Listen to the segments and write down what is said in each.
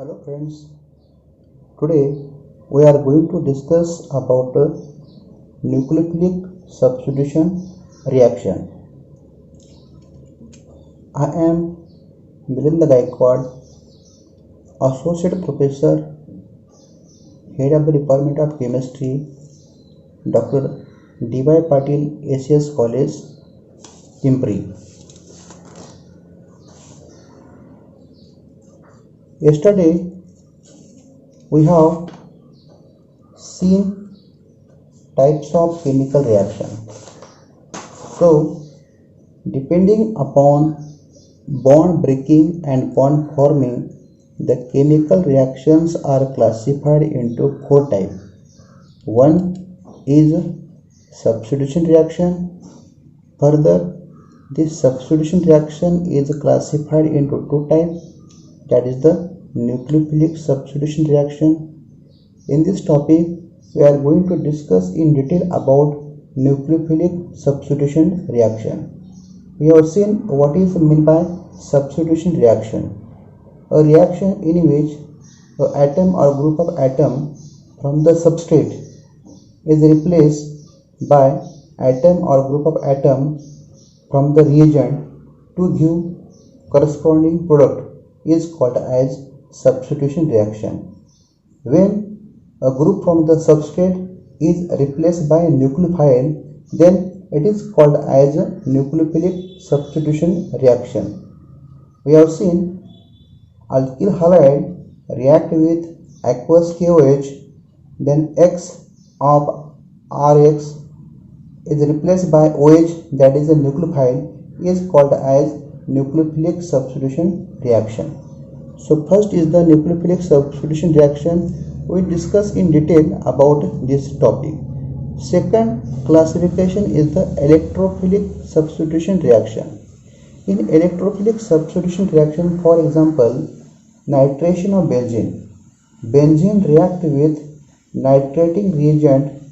Hello friends, today we are going to discuss about nucleophilic substitution reaction. I am Milind Gaikwad, Associate Professor, Head of the Department of Chemistry, Dr. D.Y. Patil ACS College, Pimpri. Yesterday we have seen types of chemical reaction. So depending upon bond breaking and bond forming, the chemical reactions are classified into four types. One is substitution reaction. Further, this substitution reaction is classified into two types, that is the nucleophilic substitution reaction. In this topic, we are going to discuss in detail about nucleophilic substitution reaction. We have seen what is meant by substitution reaction. A reaction in which an atom or group of atom from the substrate is replaced by atom or group of atom from the reagent to give corresponding product is called as substitution reaction. When a group from the substrate is replaced by a nucleophile, then it is called as a nucleophilic substitution reaction. We have seen alkyl halide react with aqueous KOH, then X of Rx is replaced by OH, that is a nucleophile, is called as nucleophilic substitution reaction. So first is the nucleophilic substitution reaction. We discuss in detail about this topic. Second classification is the electrophilic substitution reaction. In electrophilic substitution reaction, for example, nitration of benzene. Benzene react with nitrating reagent,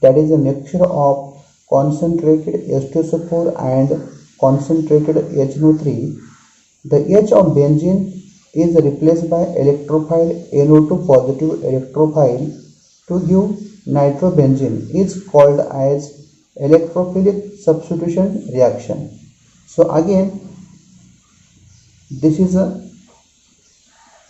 that is a mixture of concentrated H2SO4 and concentrated HNO3. The H of benzene is replaced by electrophile NO2 positive electrophile to give nitrobenzene, is called as electrophilic substitution reaction. So again, this is an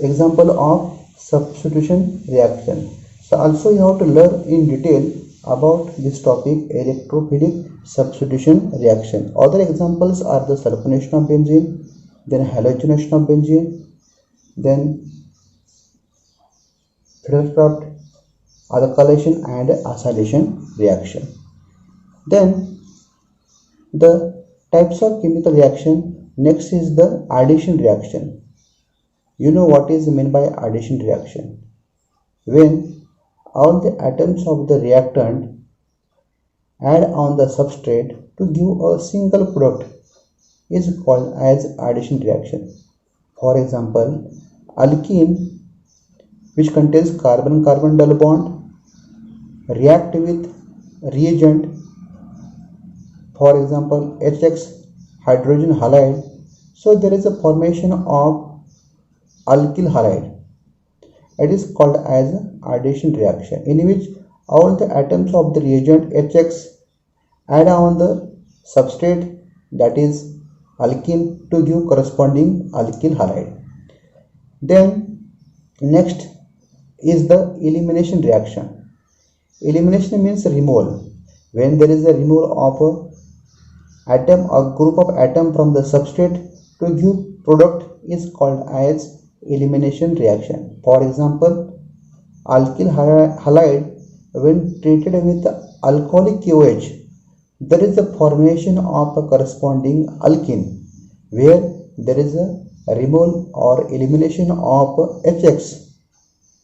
example of substitution reaction. So also you have to learn in detail about this topic, electrophilic substitution reaction. Other examples are the sulfonation of benzene, then halogenation of benzene, then Friedel-Crafts alkylation and acylation reaction. Then the types of chemical reaction. Next is the addition reaction. You know what is meant by addition reaction? When all the atoms of the reactant add on the substrate to give a single product is called as addition reaction. For example, alkene, which contains carbon-carbon double bond, react with reagent, for example HX hydrogen halide. So there is a formation of alkyl halide. It is called as addition reaction, in which all the atoms of the reagent HX add on the substrate, that is alkene, to give corresponding alkyl halide. Then next is the elimination reaction. Elimination means removal. When there is a removal of a atom or group of atom from the substrate to give product is called as elimination reaction. For example, alkyl halide, when treated with alcoholic KOH, there is a formation of a corresponding alkene, where there is a removal or elimination of HX.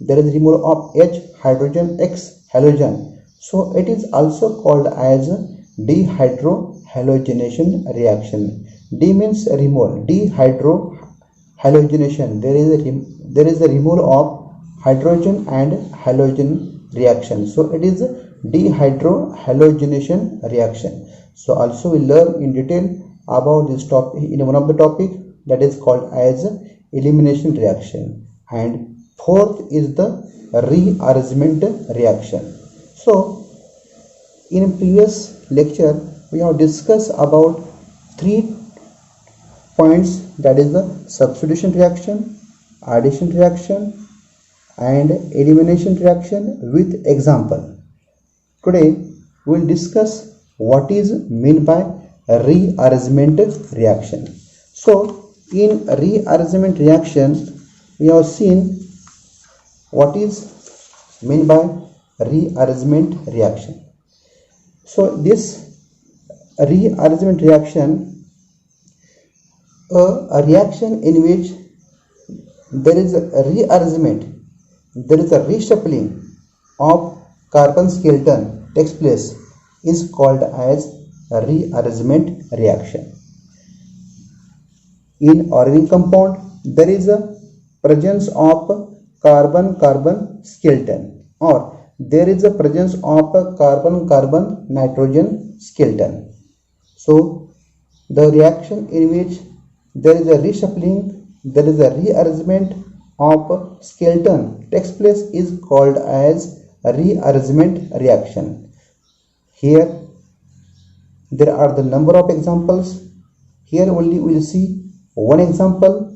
There is removal of H hydrogen X halogen. So it is also called as dehydrohalogenation reaction. D means removal. Dehydrohalogenation. There is a removal of hydrogen and halogen reaction. So it is dehydrohalogenation reaction. So also we learn in detail about this topic in one of the topic, that is called as elimination reaction. and fourth is the rearrangement reaction. So in previous lecture we have discussed about 3 points, that is the substitution reaction, addition reaction and elimination reaction with example. Today we will discuss what is meant by rearrangement reaction. So in rearrangement reaction we have seen what is meant by rearrangement reaction. So this rearrangement reaction, a reaction in which there is a rearrangement, there is a reshuffling of carbon skeleton takes place, is called as a rearrangement reaction. In organic compound there is a presence of carbon-carbon skeleton, or there is a presence of a carbon-carbon nitrogen skeleton. So the reaction in which there is a reshuffling, there is a rearrangement of skeleton takes place is called as a rearrangement reaction. Here there are the number of examples. Here only we will see one example,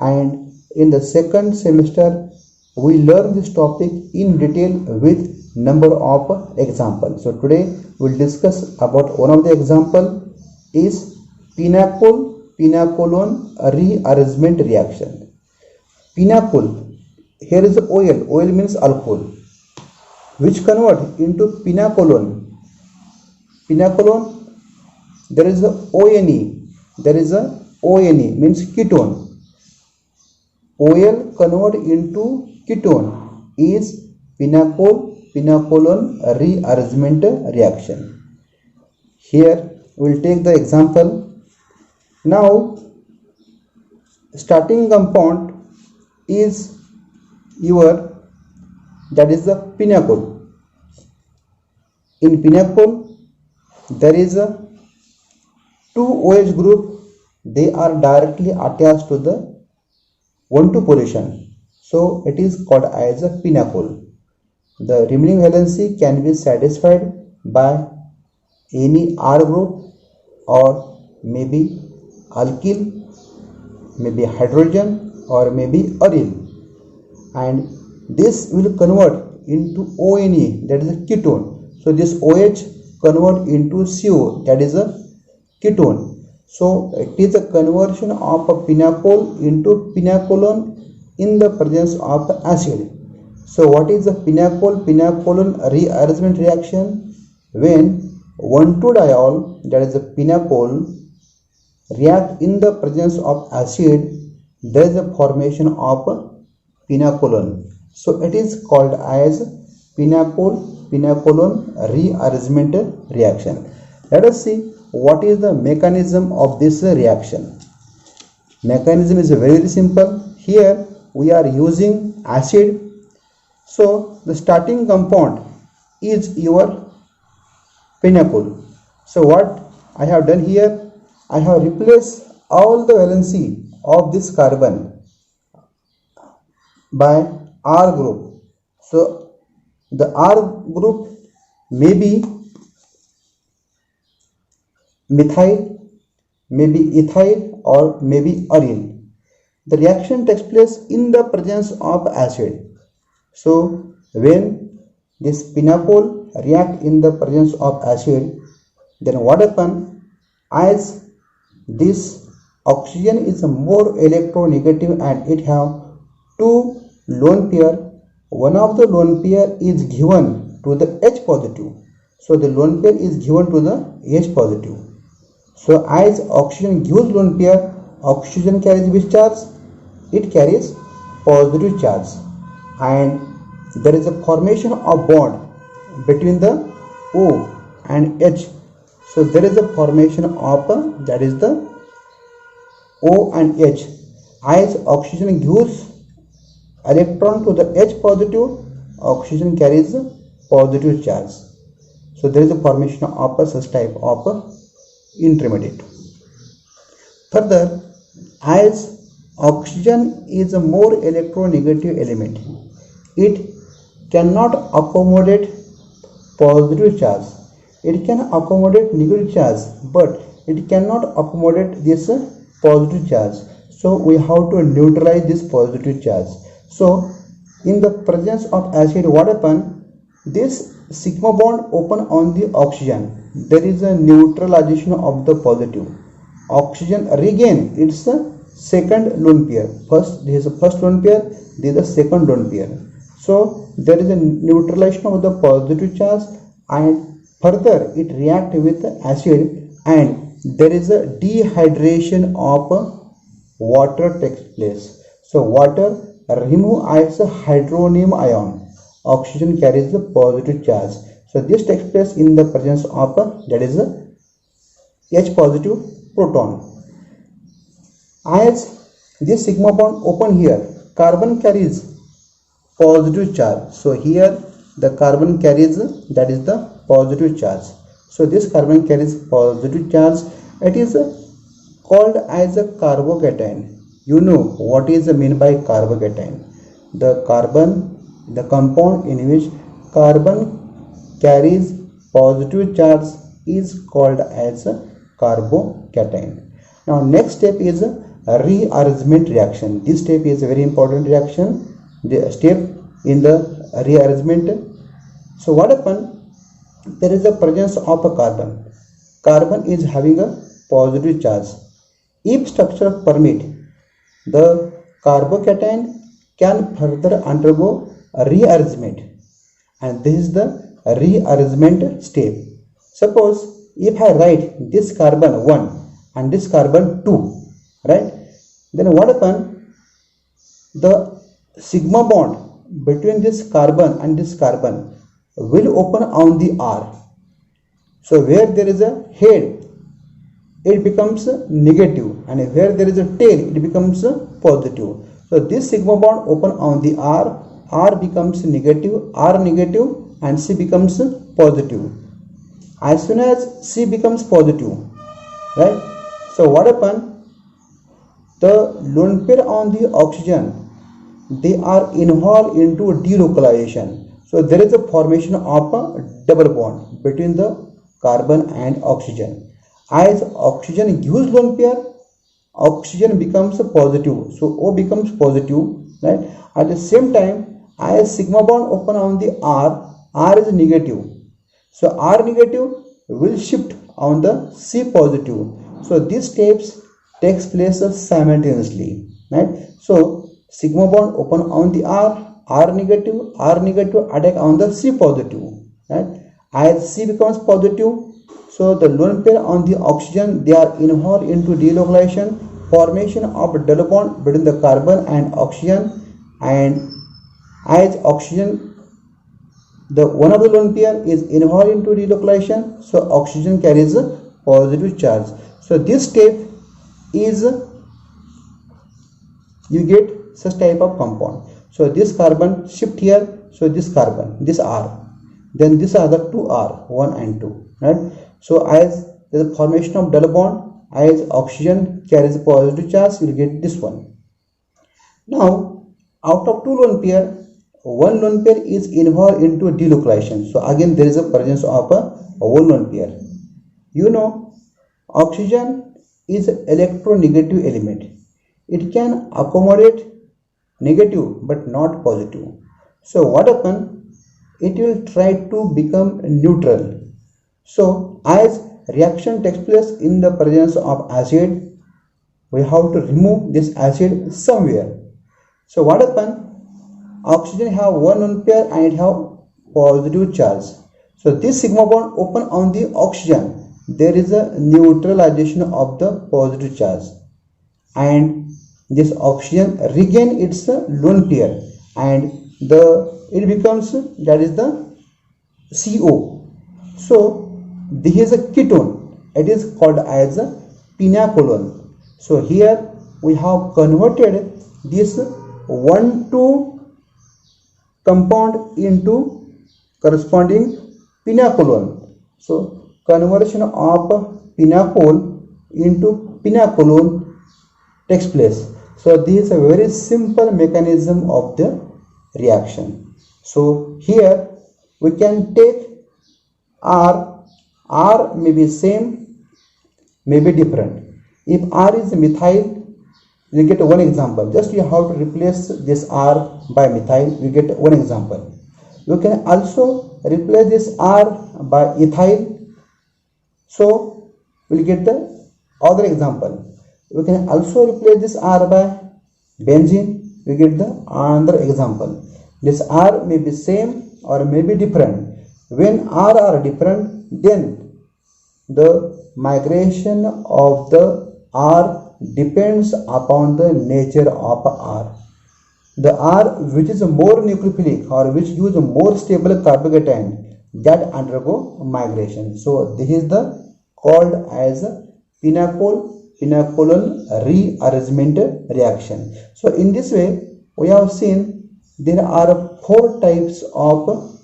and in the second semester we learn this topic in detail with number of examples. So today we will discuss about one of the example is pinnacolone rearrangement reaction. Pinnacle, here is oil, oil means alcohol, which convert into pinnacolone. Pinnacolone, there is a ONE, there is a ONE means ketone. Oil convert into ketone is pinnacolone rearrangement reaction. Here we will take the example. Now starting compound is your, that is the pinnacle. In pinnacle there is a 2 OH group, they are directly attached to the 1,2 position, so it is called as a pinnacle. The remaining valency can be satisfied by any R group or maybe alkyl, maybe hydrogen or maybe aryl, and this will convert into ONE, that is a ketone. So this OH convert into CO, that is a ketone. So it is a conversion of a pinnacle into pinnacolone in the presence of acid. So what is the pinnacolone rearrangement reaction? When 1,2-diol, that is a pinnacle, react in the presence of acid, there is a formation of a pinnacolone. So it is called as pinnacolone rearrangement reaction. Let us see what is the mechanism of this reaction. Mechanism is very simple. Here we are using acid. So the starting compound is your pinnacle. So what I have done here, I have replaced all the valency of this carbon by R group. So the R group may be methyl, maybe ethyl or maybe aryl. The reaction takes place in the presence of acid. So when this pinnacle react in the presence of acid, then what happens, as this oxygen is more electronegative and it have 2 lone pair, one of the lone pair is given to the H positive. So the lone pair is given to the H positive. So as oxygen gives lone pair, oxygen carries which charge? It carries positive charge, and there is a formation of bond between the O and H. So there is a formation of that is the O and H. As oxygen gives electron to the H positive, oxygen carries positive charge. So there is a formation of such type of intermediate. Further, as oxygen is a more electronegative element. It cannot accommodate positive charge. It can accommodate negative charge, but it cannot accommodate this positive charge. So we have to neutralize this positive charge. So in the presence of acid, what happens? This sigma bond open on the oxygen. There is a neutralization of the positive. Oxygen regain its second lone pair. First, this is the first lone pair. This is the second lone pair. So there is a neutralization of the positive charge, and further it react with acid, and there is a dehydration of water takes place. So water remove as a hydronium ion. Oxygen carries the positive charge. So this takes place in the presence of that is a H positive proton. As this sigma bond open here, carbon carries positive charge. So here the carbon carries that is the positive charge. So this carbon carries positive charge. It is called as a carbocation. You know what is meant by carbocation? The compound in which carbon carries positive charge is called as a carbocation. Now next step is a rearrangement reaction. This step is a very important reaction. The step in the rearrangement. So what happens? There is a presence of a carbon. Carbon is having a positive charge. If structure permit, the carbocation can further undergo a rearrangement, and this is the rearrangement step. Suppose if I write this carbon 1 and this carbon 2, right? Then what happens? The sigma bond between this carbon and this carbon will open on the R. So where there is a head, it becomes negative, and where there is a tail, it becomes positive. So this sigma bond open on the R, R becomes negative, R negative, and C becomes positive. As soon as C becomes positive, right? So what happens? The lone pair on the oxygen, they are involved into delocalization. So there is a formation of a double bond between the carbon and oxygen. As oxygen gives lone pair, oxygen becomes positive. So O becomes positive, right? At the same time, as sigma bond open on the R, R is negative. So R negative will shift on the C positive. So these steps takes place simultaneously, right? So sigma bond open on the R negative attack on the C positive, right? As C becomes positive, so the lone pair on the oxygen, they are involved into delocalization, formation of a double bond between the carbon and oxygen, and as oxygen, the one of the lone pair is involved into delocalization, so oxygen carries a positive charge. So this step is you get such type of compound. So this carbon shift here, so this carbon, this R, then these are the two R, 1 and 2, right? So as the formation of double bond, as oxygen carries a positive charge, you will get this one. Now out of two lone pair, one lone pair is involved into delocalization. So again there is a presence of a one lone pair. You know, oxygen is an electronegative element. It can accommodate negative but not positive. So what happens? It will try to become neutral. So as reaction takes place in the presence of acid, we have to remove this acid somewhere. So what happens? Oxygen have one lone pair and it have positive charge. So this sigma bond open on the oxygen, there is a neutralization of the positive charge, and this oxygen regain its lone pair, and it becomes that is the CO. So this is a ketone. It is called as a pinacolone. So here we have converted this 1,2 compound into corresponding pinacolone. So conversion of pinacol into pinacolone takes place. So this is a very simple mechanism of the reaction. So here we can take R may be same, may be different. If R is methyl, you get one example. Just you have to replace this R by methyl, you get one example. You can also replace this R by ethyl, so we'll get the other example. We can also replace this R by benzene, we get the another example. This R may be same or may be different. When R are different, then the migration of the R depends upon the nature of R. The R which is more nucleophilic or which use more stable carbocation, that undergo migration. So this is the called as pinacolon rearrangement reaction. So in this way we have seen there are 4 types of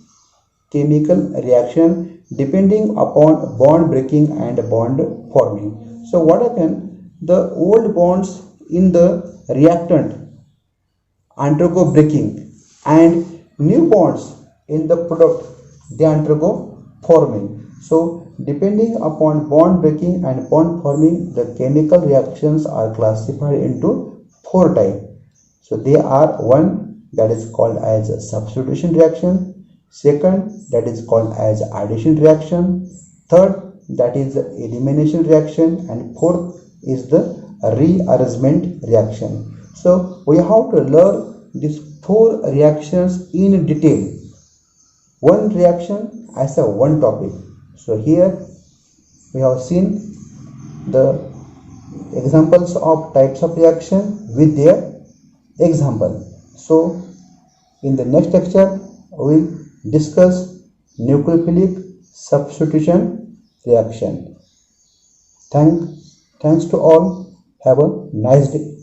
chemical reaction depending upon bond breaking and bond forming. So what happens, the old bonds in the reactant undergo breaking and new bonds in the product they undergo forming. So depending upon bond breaking and bond forming, the chemical reactions are classified into 4 types. So they are: one, that is called as substitution reaction; second, that is called as addition reaction; third, that is elimination reaction; and fourth is the rearrangement reaction. So we have to learn these 4 reactions in detail, one reaction as a one topic. So here we have seen the examples of types of reaction with their example. So in the next lecture we will discuss nucleophilic substitution reaction. Thanks to all. Have a nice day.